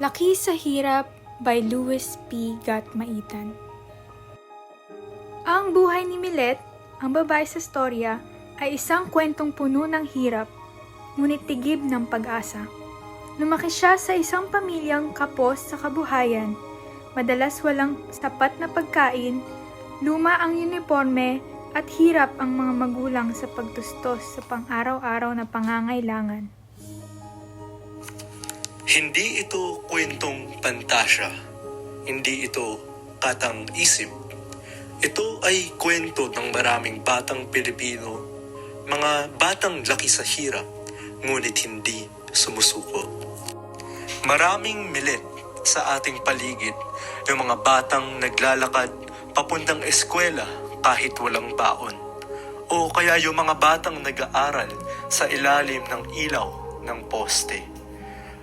Laki sa Hirap by Louis P. Gatmaitan. Ang buhay ni Milet, ang babae sa storya, ay isang kwentong puno ng hirap, ngunit tigib ng pag-asa. Lumaki siya sa isang pamilyang kapos sa kabuhayan, madalas walang sapat na pagkain, luma ang uniforme at hirap ang mga magulang sa pagtustos sa pang-araw-araw na pangangailangan. Hindi ito kwentong pantasya. Hindi ito katang-isip. Ito ay kwento ng maraming batang Pilipino, mga batang laki sa hirap, ngunit hindi sumusuko. Maraming Milet sa ating paligid, yung mga batang naglalakad papuntang eskwela kahit walang baon. O kaya yung mga batang nag-aaral sa ilalim ng ilaw ng poste.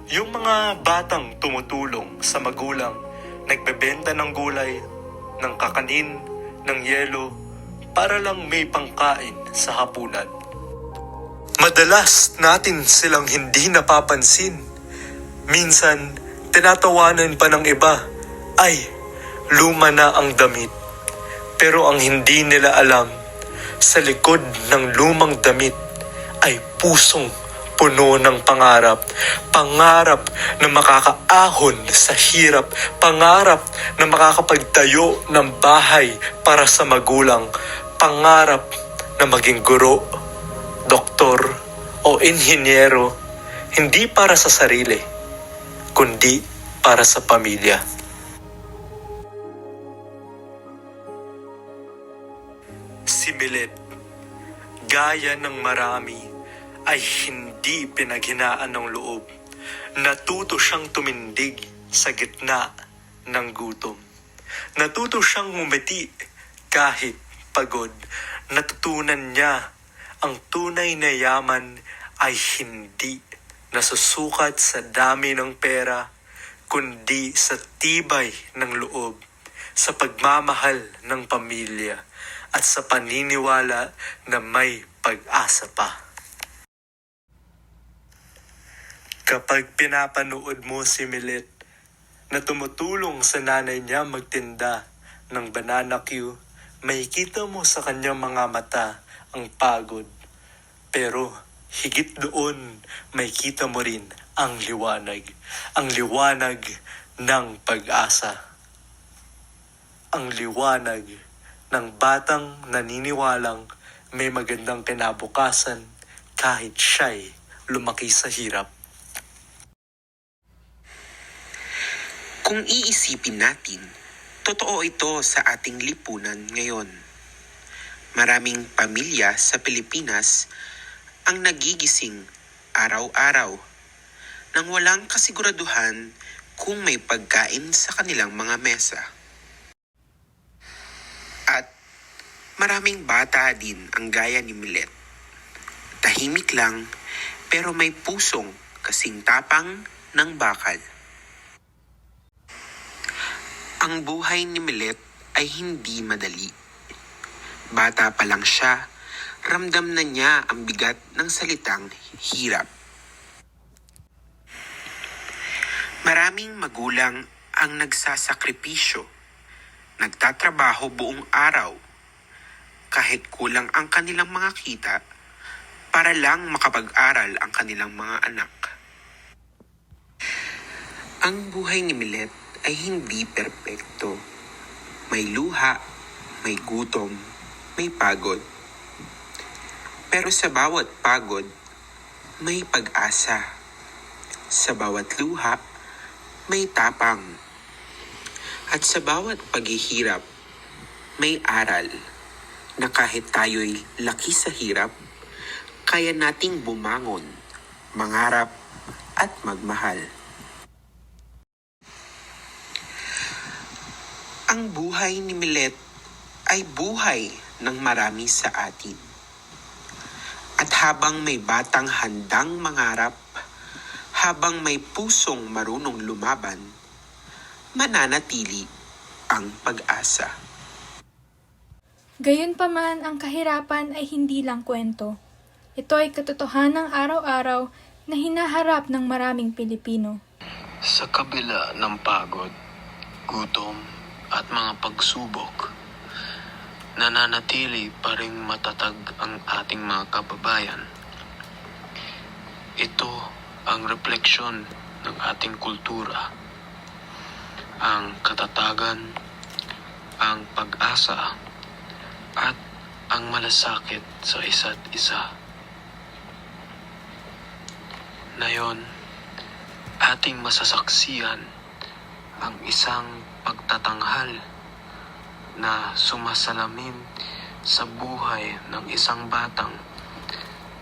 Yung mga batang tumutulong sa magulang, nagbebenta ng gulay, ng kakanin, ng yelo, para lang may pangkain sa hapunan. Madalas natin silang hindi napapansin. Minsan, tinatawanan pa ng iba, ay, luma na ang damit. Pero ang hindi nila alam, sa likod ng lumang damit ay pusong puno ng pangarap. Pangarap na makakaahon sa hirap. Pangarap na makakapagtayo ng bahay para sa magulang. Pangarap na maging guro, doktor o inhinyero. Hindi para sa sarili, kundi para sa pamilya. Si Milet, gaya ng marami, ay hindi pinaghinaan ng loob. Natuto siyang tumindig sa gitna ng gutom. Natuto siyang ngumiti kahit pagod. Natutunan niya ang tunay na yaman ay hindi nasusukat sa dami ng pera, kundi sa tibay ng loob, sa pagmamahal ng pamilya, at sa paniniwala na may pag-asa pa. Kapag pinapanood mo si Milet na tumutulong sa nanay niya magtinda ng banana Q, makikita mo sa kanyang mga mata ang pagod. Pero higit doon, makikita mo rin ang liwanag. Ang liwanag ng pag-asa. Ang liwanag ng batang naniniwalang may magandang kinabukasan kahit siya'y lumaki sa hirap. Kung iisipin natin, totoo ito sa ating lipunan ngayon. Maraming pamilya sa Pilipinas ang nagigising araw-araw nang walang kasiguraduhan kung may pagkain sa kanilang mga mesa. At maraming bata din ang gaya ni Milet. Tahimik lang pero may pusong kasing tapang ng bakal. Ang buhay ni Milet ay hindi madali. Bata pa lang siya, ramdam na niya ang bigat ng salitang hirap. Maraming magulang ang nagsasakripisyo, nagtatrabaho buong araw, kahit kulang ang kanilang mga kita, para lang makapag-aral ang kanilang mga anak. Ang buhay ni Milet ay hindi perpekto. May luha, may gutom, may pagod. Pero sa bawat pagod, may pag-asa. Sa bawat luha, may tapang. At sa bawat paghihirap, may aral na kahit tayo'y laki sa hirap, kaya nating bumangon, mangarap at magmahal. Ang buhay ni Milet ay buhay ng marami sa atin. At habang may batang handang mangarap, habang may pusong marunong lumaban, mananatili ang pag-asa. Gayunpaman, ang kahirapan ay hindi lang kwento. Ito ay katotohanang araw-araw na hinaharap ng maraming Pilipino. Sa kabila ng pagod, gutom at mga pagsubok, nananatili pa ring matatag ang ating mga kababayan. Ito ang refleksyon ng ating kultura. Ang katatagan, ang pag-asa, at ang malasakit sa isa't isa. Ngayon, ating masasaksihan ang isang pagtatanghal na sumasalamin sa buhay ng isang batang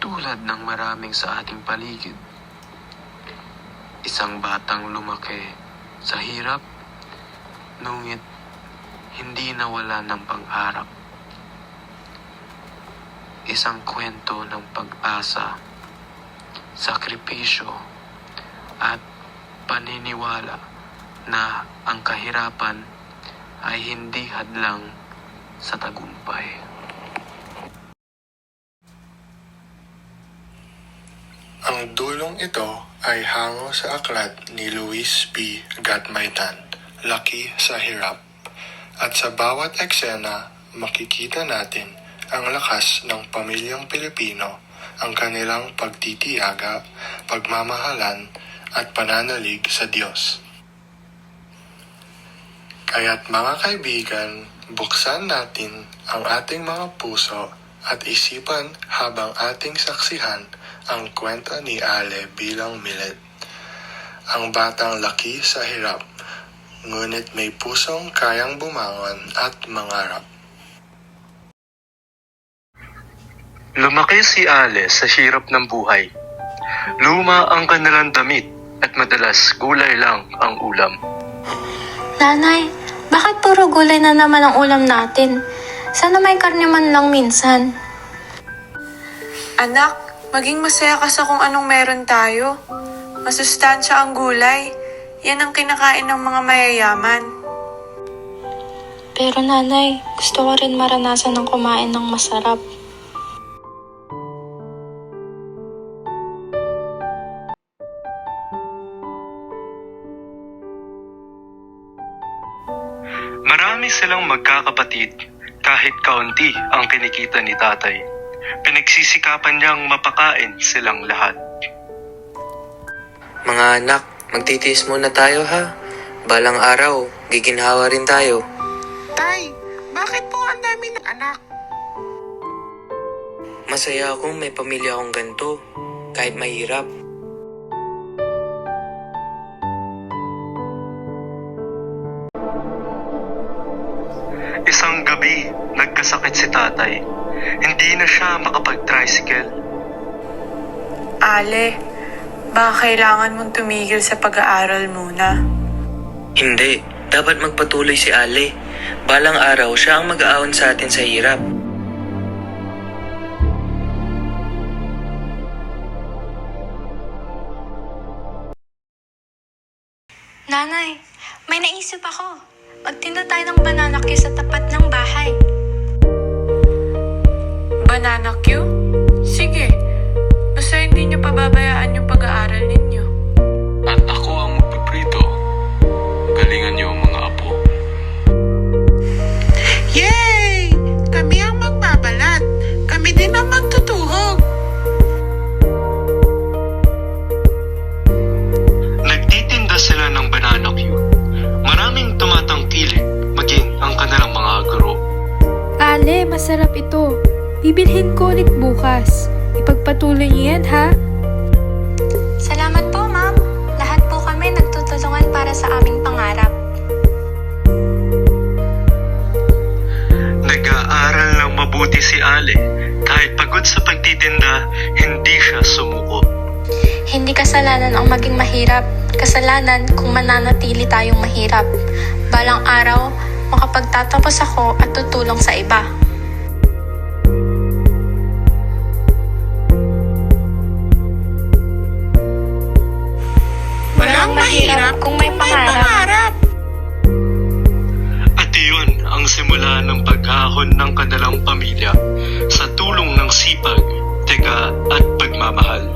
tulad ng maraming sa ating paligid. Isang batang lumaki sa hirap, ngunit hindi nawala ng pangarap. Isang kwento ng pag-asa, sakripisyo, at paniniwala na ang kahirapan ay hindi hadlang sa tagumpay. Ang dulong ito ay hango sa aklat ni Luis P. Gatmaitan, Laki sa Hirap. At sa bawat eksena, makikita natin ang lakas ng pamilyang Pilipino, ang kanilang pagtitiyaga, pagmamahalan, at pananalig sa Diyos. Kaya't mga kaibigan, buksan natin ang ating mga puso at isipan habang ating saksihan ang kwento ni Ale bilang Milet. Ang batang laki sa hirap, ngunit may pusong kayang bumangon at mangarap. Lumaki si Ale sa hirap ng buhay. Luma ang kanilang damit at madalas gulay lang ang ulam. Nanay, bakit puro gulay na naman ang ulam natin? Sana may karne man lang minsan. Anak, maging masaya ka sa kung anong meron tayo. Masustansya ang gulay. Yan ang kinakain ng mga mayayaman. Pero nanay, gusto ko rin maranasan ng kumain ng masarap. Marami silang magkakapatid, kahit kaunti ang kinikita ni tatay. Pinagsisikapan niyang mapakain silang lahat. Mga anak, magtitiis muna tayo ha. Balang araw, giginhawa rin tayo. Tay, bakit po ang dami ng anak? Masaya akong may pamilya akong ganito, kahit mahirap. Isang gabi, nagkasakit si tatay. Hindi na siya makapag-tricycle. Ale, baka kailangan mong tumigil sa pag-aaral muna. Hindi, dapat magpatuloy si Ale. Balang araw, siya ang mag-aawon sa atin sa hirap. Nanay, may naisip ako. Magtinda tayo ng banana cue sa tapat ng bahay. Banana Q? Sige, basta hindi niyo pababayaan yung pag-aaral ninyo. At ako ang magpiprito. Galingan niyo ang mga apo. Yay! Kami ang magbabalat. Kami din ang magtutuhog. Nagtitinda sila ng banana cue. Maraming tumatangkilik, maging ang kanilang mga guro. Ale, masarap ito. Bibilhin ko ulit bukas. Ipagpatuloy niyo yan, ha? Salamat po, ma'am. Lahat po kami nagtutulungan para sa aming pangarap. Nag-aaral ng mabuti si Ale. Kahit pagod sa pagtitinda, hindi siya sumuko. Hindi kasalanan ang maging mahirap. Kasalanan kung mananatili tayong mahirap. Balang araw, makapagtatapos ako at tutulong sa iba. Walang mahirap kung may pangarap. At iyon ang simula ng paghahon ng kanilang pamilya sa tulong ng sipag, tiyaga at pagmamahal.